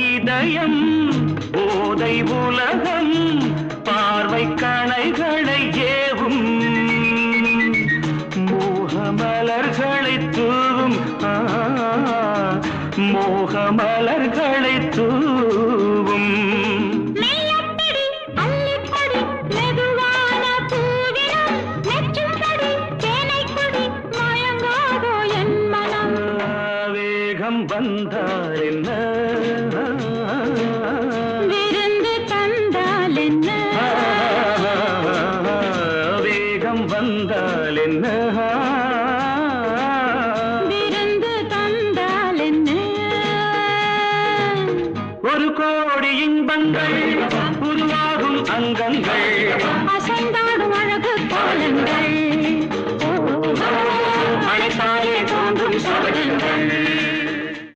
இதயம் போதை உலகம் பார்வை கணைகளை ஏவும் மோகமலர்களை தூவும் மோகமலர்களை தூவும் வந்தால் என்ன விருந்து தந்தால் என்ன வேகம் வந்தால் என்ன விருந்து தந்தால் என்ன ஒரு கோடி இன்பங்கள் உருவாகும் அங்கங்கள் அசைந்தாடும் அழகு கோலங்கள்